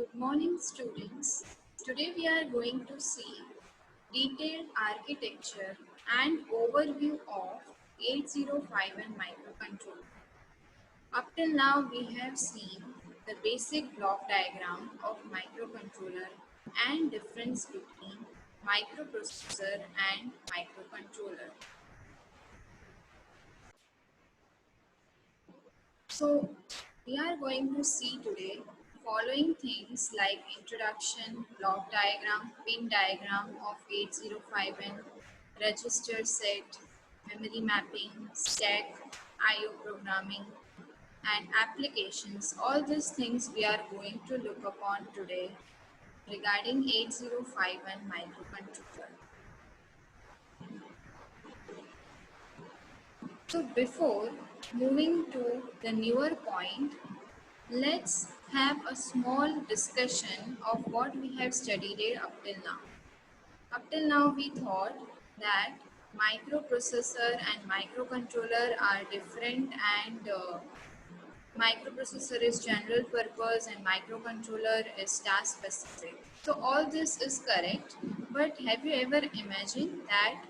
Good morning, students. Today we are going to see detailed architecture and overview of 8051 microcontroller. Up till now, we have seen the basic block diagram of microcontroller and difference between microprocessor and microcontroller. So we are going to see today following things like introduction, block diagram, pin diagram of 8051, register set, memory mapping, stack, IO programming, and applications. All these things we are going to look upon today regarding 8051 microcontroller. So before moving to the newer point, let's have a small discussion of what we have studied up till now. Up till now, we thought that microprocessor and microcontroller are different, and microprocessor is general purpose and microcontroller is task specific. So all this is correct, but have you ever imagined that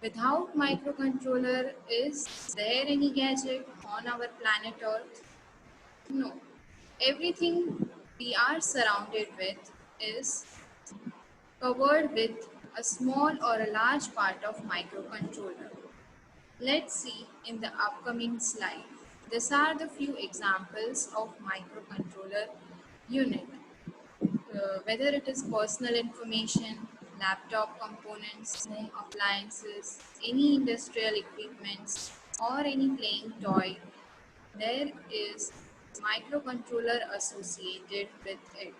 without microcontroller, is there any gadget on our planet Earth? No. Everything we are surrounded with is covered with a small or a large part of microcontroller. Let's see in the upcoming slide. These are the few examples of microcontroller unit. Whether it is personal information, laptop components, home appliances, any industrial equipments, or any playing toy, there is microcontroller associated with it.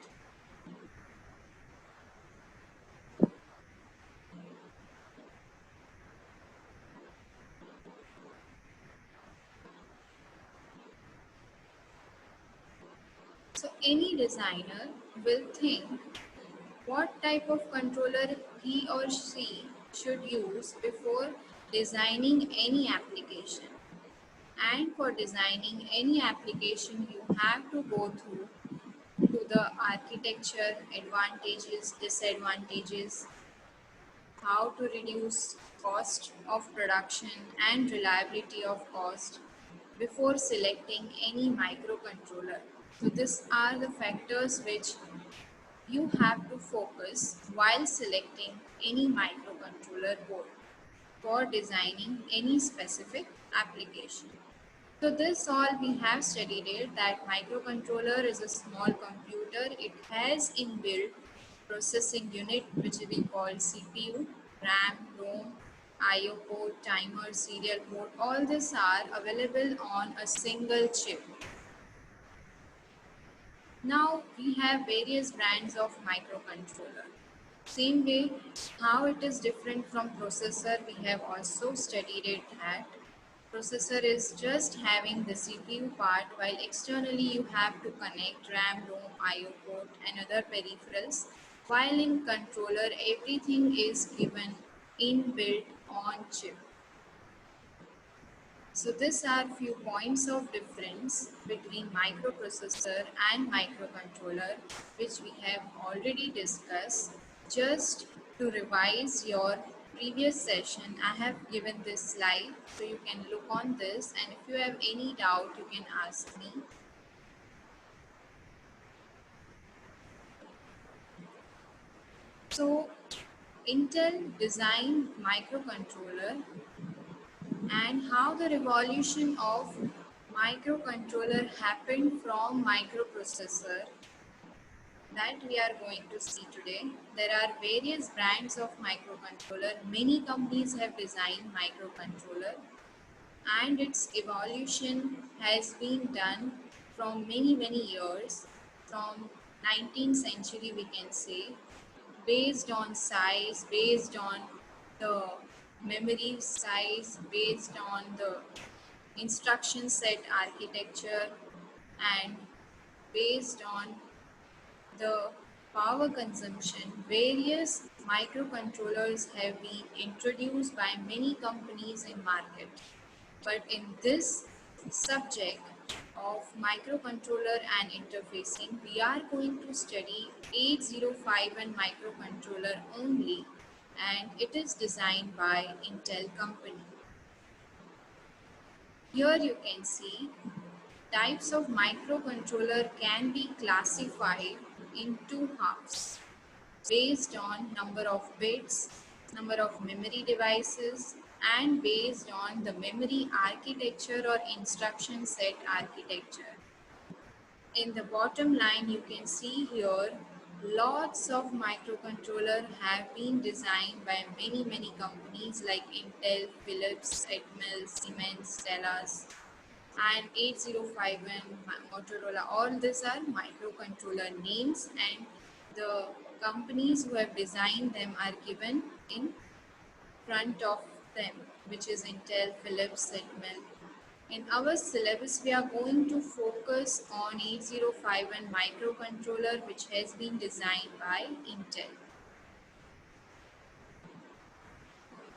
So any designer will think what type of controller he or she should use before designing any application. And for designing any application, you have to go through to the architecture, advantages, disadvantages, how to reduce cost of production and reliability of cost before selecting any microcontroller. So these are the factors which you have to focus while selecting any microcontroller board for designing any specific application. So this all we have studied it that microcontroller is a small computer. It has inbuilt processing unit which we call CPU, RAM, ROM, IO port, timer, serial port. All these are available on a single chip. Now we have various brands of microcontroller. Same way, how it is different from processor, we have also studied it that processor is just having the CPU part, while externally you have to connect RAM, ROM, IO port and other peripherals. While in controller, everything is given inbuilt on chip. So these are few points of difference between microprocessor and microcontroller, which we have already discussed. Just to revise your previous session, I have given this slide so you can look on this, and if you have any doubt you can ask me. So Intel designed microcontroller and how the revolution of microcontroller happened from microprocessor, that we are going to see today. There are various brands of microcontroller. Many companies have designed microcontroller and its evolution has been done from many years, from 19th century we can say, based on size, based on the memory size, based on the instruction set architecture, and based on the power consumption. Various microcontrollers have been introduced by many companies in market. But in this subject of microcontroller and interfacing, we are going to study 8051 microcontroller only, and it is designed by Intel company. Here you can see types of microcontroller can be classified in two halves based on number of bits, number of memory devices, and based on the memory architecture or instruction set architecture. In the bottom line, you can see here lots of microcontroller have been designed by many companies like Intel, Philips, Atmel, Siemens, Telus, and 8051 Motorola. All these are microcontroller names, and the companies who have designed them are given in front of them, which is Intel, Philips, Atmel. In our syllabus, we are going to focus on 8051 microcontroller, which has been designed by Intel.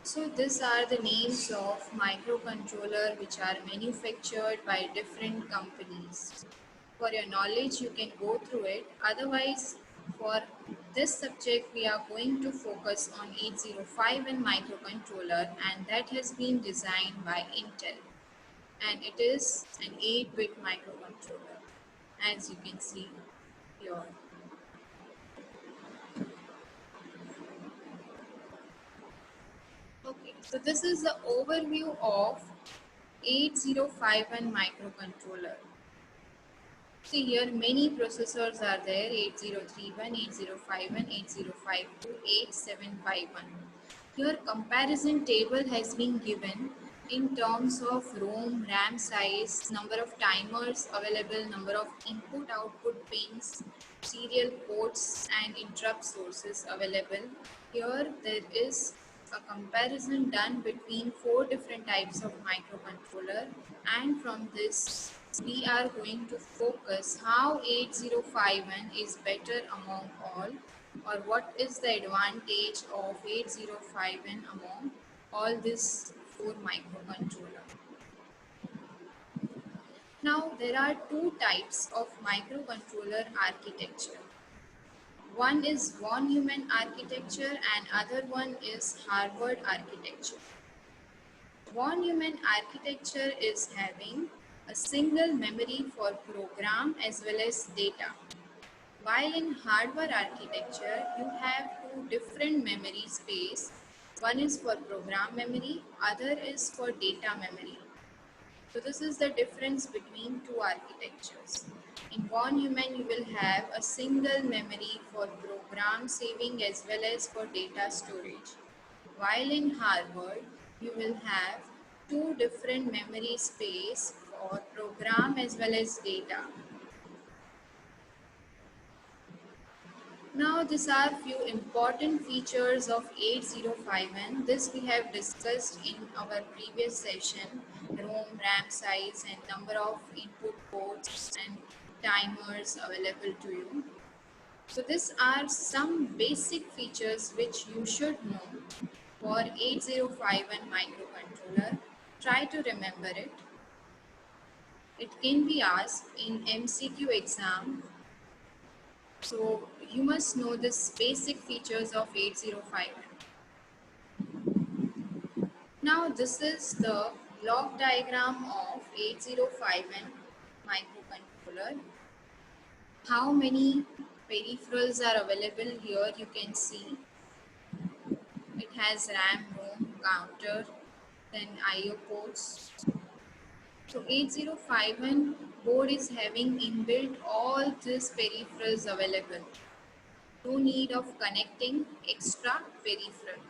So these are the names of microcontroller which are manufactured by different companies. For your knowledge, you can go through it. Otherwise, for this subject, we are going to focus on 8051 microcontroller, and that has been designed by Intel. And it is an 8-bit microcontroller, as you can see here. Okay, so this is the overview of 8051 microcontroller. See here many processors are there: 8031, 8051, 8052, 8751. Here comparison table has been given in terms of ROM, RAM size, number of timers available, number of input output pins, serial ports and interrupt sources available. Here there is a comparison done between four different types of microcontroller, and from this we are going to focus how 8051 is better among all, or what is the advantage of 8051 among all these four microcontroller. Now there are two types of microcontroller architecture. One is von Neumann architecture and other one is Harvard architecture. Von Neumann architecture is having a single memory for program as well as data. While in Harvard architecture, you have two different memory space. One is for program memory, other is for data memory. So this is the difference between two architectures. In von Neumann, you will have a single memory for program saving as well as for data storage. While in Harvard, you will have two different memory space for program as well as data. Now these are few important features of 8051. This we have discussed in our previous session: ROM, RAM size and number of input ports and timers available to you. So these are some basic features which you should know for 8051 microcontroller. Try to remember it. It can be asked in MCQ exam. So you must know this basic features of 8051. Now this is the block diagram of 8051 microcontroller. How many peripherals are available here you can see. It has RAM, ROM, counter, then IO ports. So 8051 board is having inbuilt all these peripherals available. No need of connecting extra peripheral.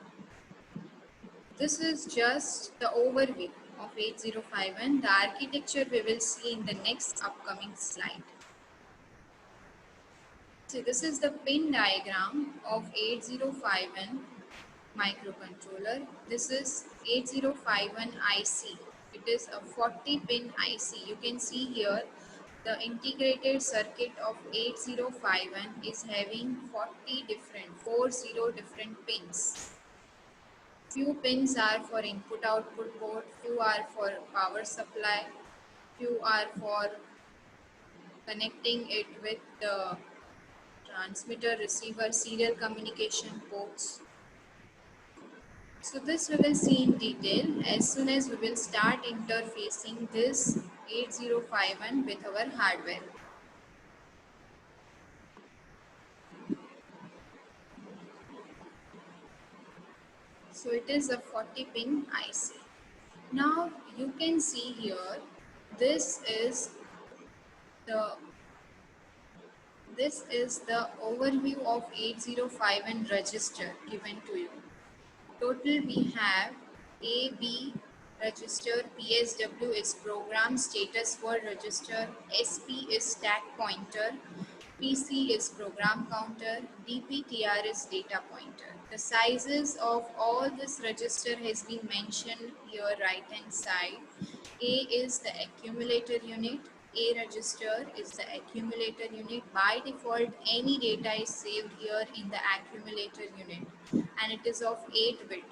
This is just the overview of 8051. The architecture we will see in the next upcoming slide. So this is the pin diagram of 8051 microcontroller. This is 8051 IC. It is a 40 pin IC. You can see here the integrated circuit of 8051 is having 40 different pins. Few pins are for input output port, few are for power supply, few are for connecting it with the transmitter receiver serial communication ports. So this we will see in detail as soon as we will start interfacing this 8051 with our hardware. So it is a 40 pin IC. Now you can see here this is the this is the overview of 8051 register given to you. Total we have AB register, PSW is program status word register, SP is stack pointer, PC is program counter, DPTR is data pointer. The sizes of all this register has been mentioned here right hand side. A is the accumulator unit. A register is the accumulator unit. By default, any data is saved here in the accumulator unit and it is of 8 bit.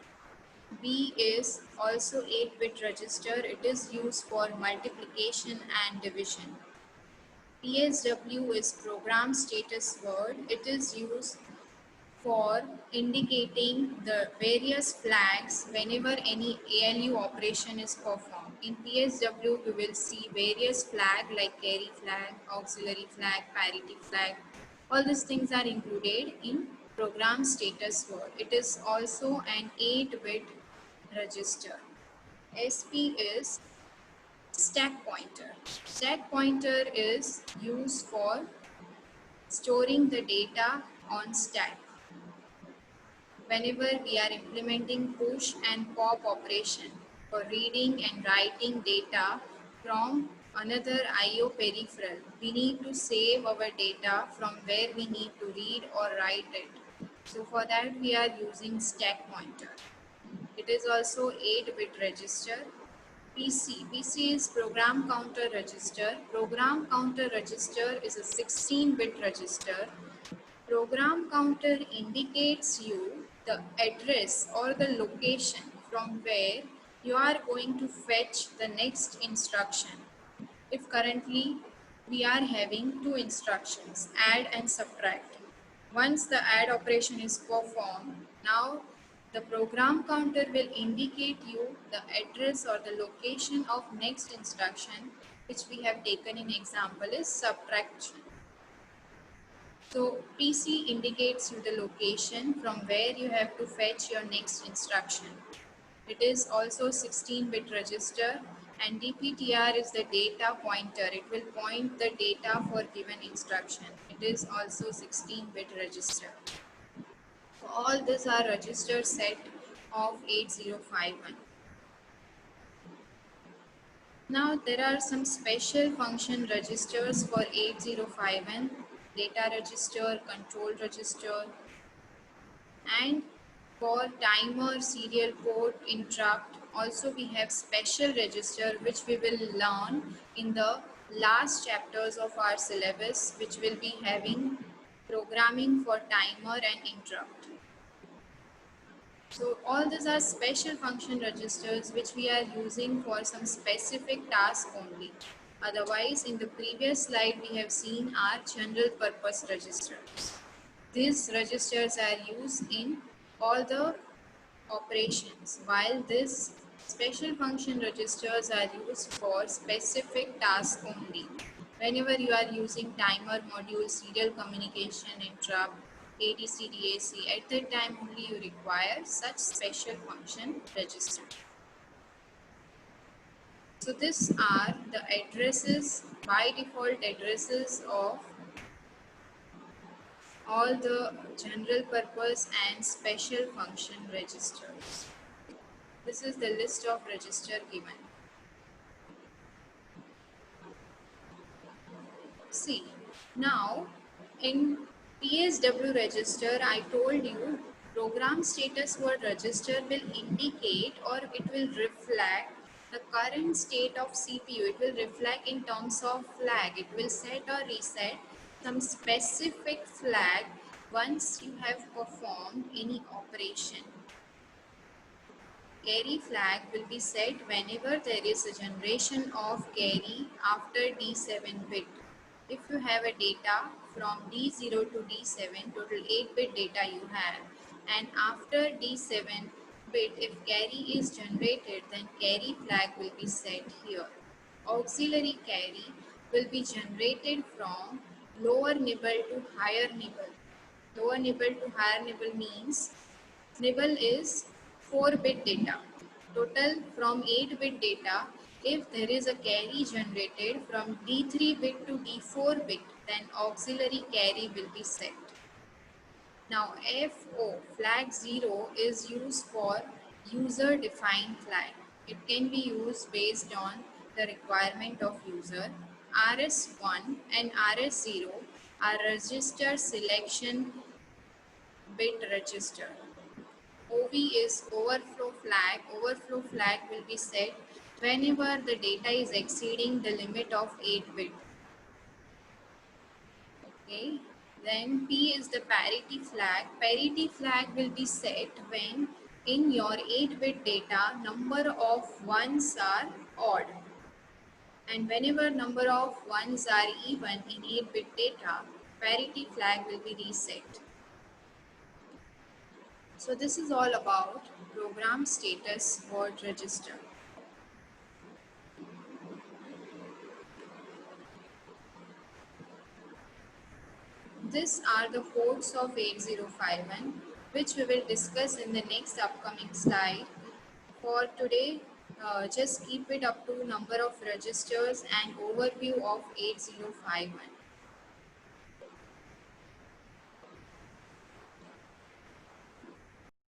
B is also 8-bit register. It is used for multiplication and division. PSW is program status word. It is used for indicating the various flags whenever any ALU operation is performed. In PSW, we will see various flag like carry flag, auxiliary flag, parity flag. All these things are included in program status word. It is also an 8-bit register. SP is stack pointer. Stack pointer is used for storing the data on stack. Whenever we are implementing push and pop operation for reading and writing data from another IO peripheral, we need to save our data from where we need to read or write it. So for that we are using stack pointer. It is also 8-bit register. PC is program counter register. Program counter register is a 16-bit register. Program counter indicates you the address or the location from where you are going to fetch the next instruction. If currently we are having two instructions, add and subtract. Once the add operation is performed, now the program counter will indicate you the address or the location of next instruction, which we have taken in example is subtraction. So PC indicates you the location from where you have to fetch your next instruction. It is also 16-bit register and DPTR is the data pointer. It will point the data for given instruction. It is also 16-bit register. So all these are register set of 8051. Now there are some special function registers for 8051, data register, control register, and for timer, serial port, interrupt. Also we have special register which we will learn in the last chapters of our syllabus, which will be having programming for timer and interrupt. So all these are special function registers which we are using for some specific task only. Otherwise, in the previous slide we have seen our general purpose registers. These registers are used in all the operations, while these special function registers are used for specific tasks only. Whenever you are using timer module, serial communication, interrupt, ADC, DAC, at that time only you require such special function register. So these are the addresses, by default addresses of all the general purpose and special function registers. This is the list of register given. See, now in PSW register, I told you program status word register will indicate or it will reflect the current state of CPU. It will reflect in terms of flag. It will set or reset some specific flag once you have performed any operation. Carry flag will be set whenever there is a generation of carry after D7 bit. if you have a data from D0 to D7, total 8-bit data you have, and after D7 bit, if carry is generated, then carry flag will be set here. Auxiliary carry will be generated from lower nibble to higher nibble. Lower nibble to higher nibble means nibble is 4-bit data. Total from 8-bit data, if there is a carry generated from D3 bit to D4 bit, then auxiliary carry will be set. Now FO flag 0 is used for user defined flag. It can be used based on the requirement of user. RS1 and RS0 are register selection bit register. OV is overflow flag. Overflow flag will be set whenever the data is exceeding the limit of 8 bit. Okay. Then P is the parity flag. Parity flag will be set when in your 8-bit data number of ones are odd. And whenever number of ones are even in 8-bit data, parity flag will be reset. So this is all about program status word register. These are the ports of 8051, which we will discuss in the next upcoming slide. For today, just keep it up to number of registers and overview of 8051.